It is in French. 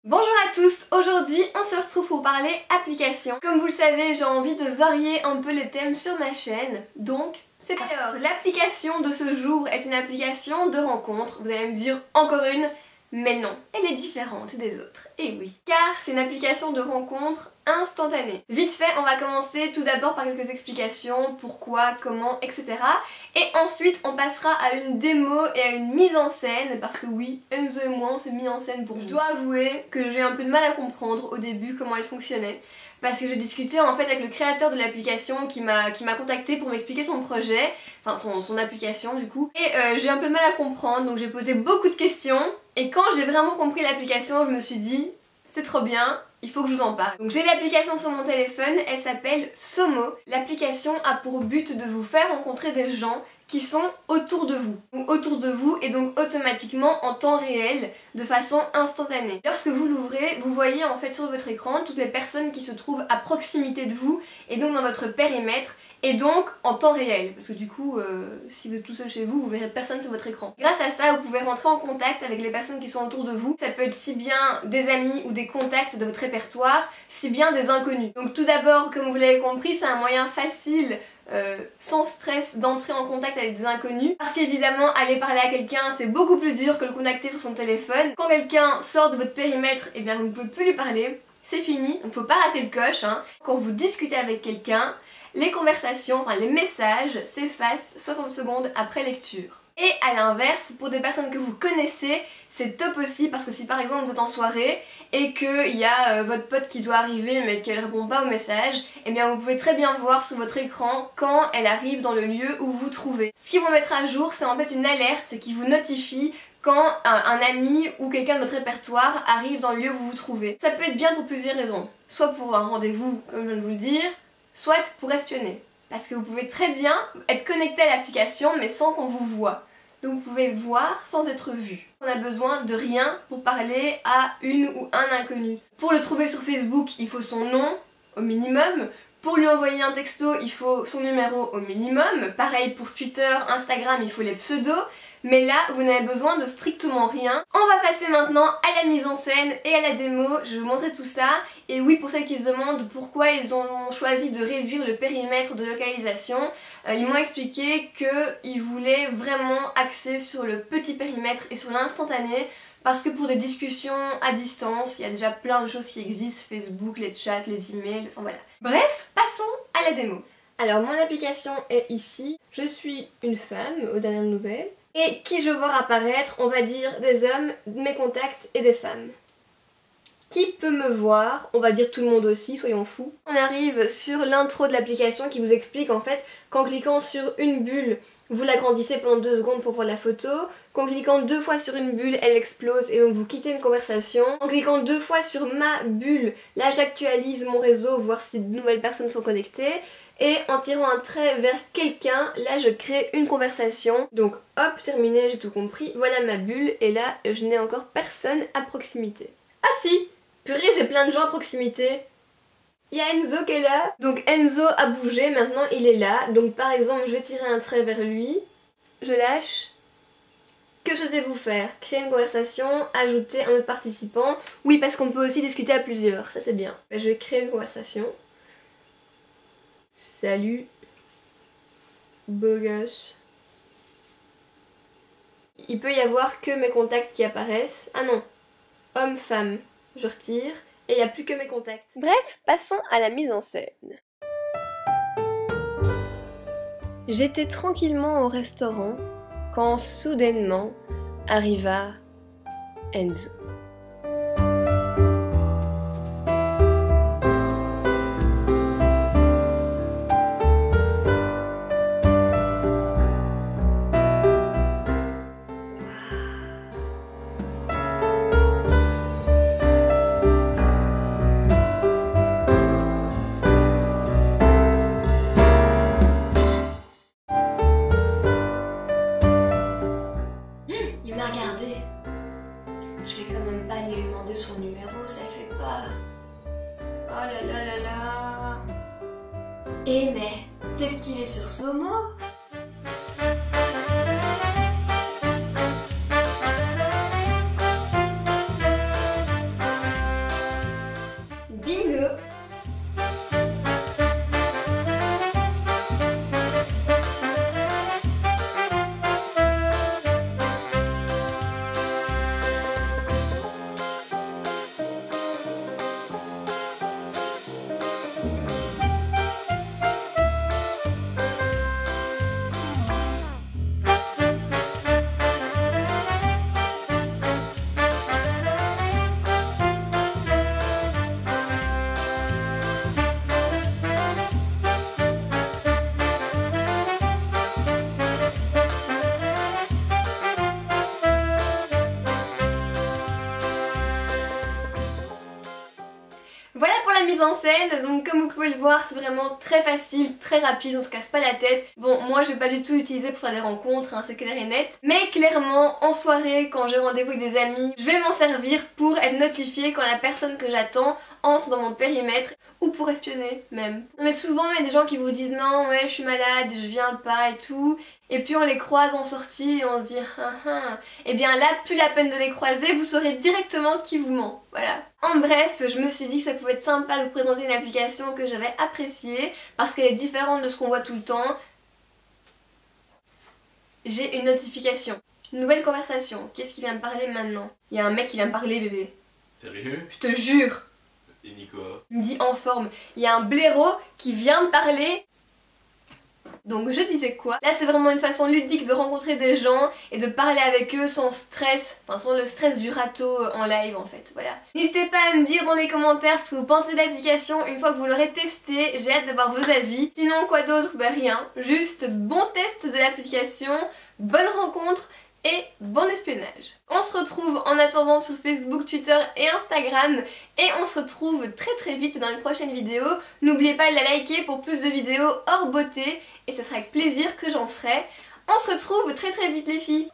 Bonjour à tous, aujourd'hui on se retrouve pour parler application. Comme vous le savez, j'ai envie de varier un peu les thèmes sur ma chaîne, donc c'est parti. Alors, l'application de ce jour est une application de rencontre. Vous allez me dire encore une, mais non, elle est différente des autres. Et oui, car c'est une application de rencontre instantanée. Vite fait, on va commencer tout d'abord par quelques explications, pourquoi, comment, etc. Et ensuite, on passera à une démo et à une mise en scène, parce que oui, Enzo et moi, on s'est mis en scène pour vous. Je dois avouer que j'ai un peu de mal à comprendre au début comment elle fonctionnait. Parce que j'ai discuté en fait avec le créateur de l'application qui m'a contacté pour m'expliquer son projet, enfin son application du coup. Et j'ai un peu de mal à comprendre, donc j'ai posé beaucoup de questions. Et quand j'ai vraiment compris l'application, je me suis dit, c'est trop bien, il faut que je vous en parle. Donc j'ai l'application sur mon téléphone, elle s'appelle Somo. L'application a pour but de vous faire rencontrer des gens qui sont autour de vous. Donc autour de vous et donc automatiquement en temps réel, de façon instantanée. Lorsque vous l'ouvrez, vous voyez en fait sur votre écran toutes les personnes qui se trouvent à proximité de vous et donc dans votre périmètre et donc en temps réel. Parce que du coup, si vous êtes tout seul chez vous, vous verrez personne sur votre écran. Grâce à ça, vous pouvez rentrer en contact avec les personnes qui sont autour de vous. Ça peut être si bien des amis ou des contacts de votre répertoire, si bien des inconnus. Donc tout d'abord, comme vous l'avez compris, c'est un moyen facile sans stress d'entrer en contact avec des inconnus, parce qu'évidemment aller parler à quelqu'un c'est beaucoup plus dur que le contacter sur son téléphone. Quand quelqu'un sort de votre périmètre, et bien vous ne pouvez plus lui parler, c'est fini, donc faut pas rater le coche hein. Quand vous discutez avec quelqu'un, les conversations, enfin les messages s'effacent 60 secondes après lecture. Et à l'inverse, pour des personnes que vous connaissez, c'est top aussi parce que si par exemple vous êtes en soirée et qu'il y a votre pote qui doit arriver mais qu'elle répond pas au message, et bien vous pouvez très bien voir sur votre écran quand elle arrive dans le lieu où vous vous trouvez. Ce qu'ils vont mettre à jour, c'est en fait une alerte qui vous notifie quand un ami ou quelqu'un de votre répertoire arrive dans le lieu où vous vous trouvez. Ça peut être bien pour plusieurs raisons. Soit pour un rendez-vous, comme je viens de vous le dire, soit pour espionner. Parce que vous pouvez très bien être connecté à l'application mais sans qu'on vous voit. Donc vous pouvez voir sans être vu. On a besoin de rien pour parler à une ou un inconnu. Pour le trouver sur Facebook, il faut son nom au minimum. Pour lui envoyer un texto, il faut son numéro au minimum. Pareil pour Twitter, Instagram, il faut les pseudos. Mais là, vous n'avez besoin de strictement rien. On va passer maintenant à la mise en scène et à la démo. Je vais vous montrer tout ça. Et oui, pour celles qui se demandent pourquoi ils ont choisi de réduire le périmètre de localisation, ils m'ont expliqué qu'ils voulaient vraiment axer sur le petit périmètre et sur l'instantané. Parce que pour des discussions à distance, il y a déjà plein de choses qui existent. Facebook, les chats, les emails, enfin voilà. Bref, passons à la démo. Alors mon application est ici. Je suis une femme aux dernières nouvelles. Et qui je vois apparaître, on va dire des hommes, mes contacts et des femmes. Qui peut me voir? On va dire tout le monde aussi, soyons fous. On arrive sur l'intro de l'application qui vous explique en fait qu'en cliquant sur une bulle, vous l'agrandissez pendant 2 secondes pour voir la photo. Qu'en cliquant 2 fois sur une bulle, elle explose et donc vous quittez une conversation. En cliquant 2 fois sur ma bulle, là j'actualise mon réseau, voir si de nouvelles personnes sont connectées. Et en tirant un trait vers quelqu'un, là je crée une conversation. Donc hop, terminé, j'ai tout compris. Voilà ma bulle et là je n'ai encore personne à proximité. Ah si, purée, j'ai plein de gens à proximité. Il y a Enzo qui est là. Donc Enzo a bougé, maintenant il est là. Donc par exemple, je vais tirer un trait vers lui. Je lâche. Que souhaitez-vous faire? Créer une conversation, ajouter un autre participant. Oui, parce qu'on peut aussi discuter à plusieurs, ça c'est bien. Je vais créer une conversation. Salut, beau gosse. Il peut y avoir que mes contacts qui apparaissent. Ah non, homme, femme. Je retire et il n'y a plus que mes contacts. Bref, passons à la mise en scène. J'étais tranquillement au restaurant quand soudainement arriva Enzo. Regardez, je vais quand même pas aller lui demander son numéro, ça le fait pas. Oh là là là là. Eh mais, peut-être qu'il est sur Somo. la mise en scène, donc comme vous pouvez le voir, c'est vraiment très facile, très rapide, on se casse pas la tête. Bon, moi je vais pas du tout l'utiliser pour faire des rencontres, hein, c'est clair et net. Mais clairement, en soirée, quand j'ai rendez-vous avec des amis, je vais m'en servir pour être notifiée quand la personne que j'attends entre dans mon périmètre, ou pour espionner même. Mais souvent il y a des gens qui vous disent non ouais je suis malade, je viens pas et tout, et puis on les croise en sortie et on se dit et bien là plus la peine de les croiser, vous saurez directement qui vous ment, voilà. En bref, je me suis dit que ça pouvait être sympa de vous présenter une application que j'avais appréciée parce qu'elle est différente de ce qu'on voit tout le temps. J'ai une notification, nouvelle conversation, qu'est-ce qui vient me parler maintenant? Il y a un mec qui vient me parler bébé. Sérieux? Je te jure. Et Nico? Il me dit en forme. Il y a un blaireau qui vient me parler. Donc je disais quoi? Là c'est vraiment une façon ludique de rencontrer des gens et de parler avec eux sans stress, enfin sans le stress du râteau en live en fait, voilà. N'hésitez pas à me dire dans les commentaires ce que vous pensez de l'application une fois que vous l'aurez testé, j'ai hâte d'avoir vos avis. Sinon quoi d'autre? Bah rien, juste bon test de l'application, bonne rencontre et bon espionnage. On se retrouve en attendant sur Facebook, Twitter et Instagram et on se retrouve très vite dans une prochaine vidéo. N'oubliez pas de la liker pour plus de vidéos hors beauté et ce sera avec plaisir que j'en ferai. On se retrouve très vite les filles.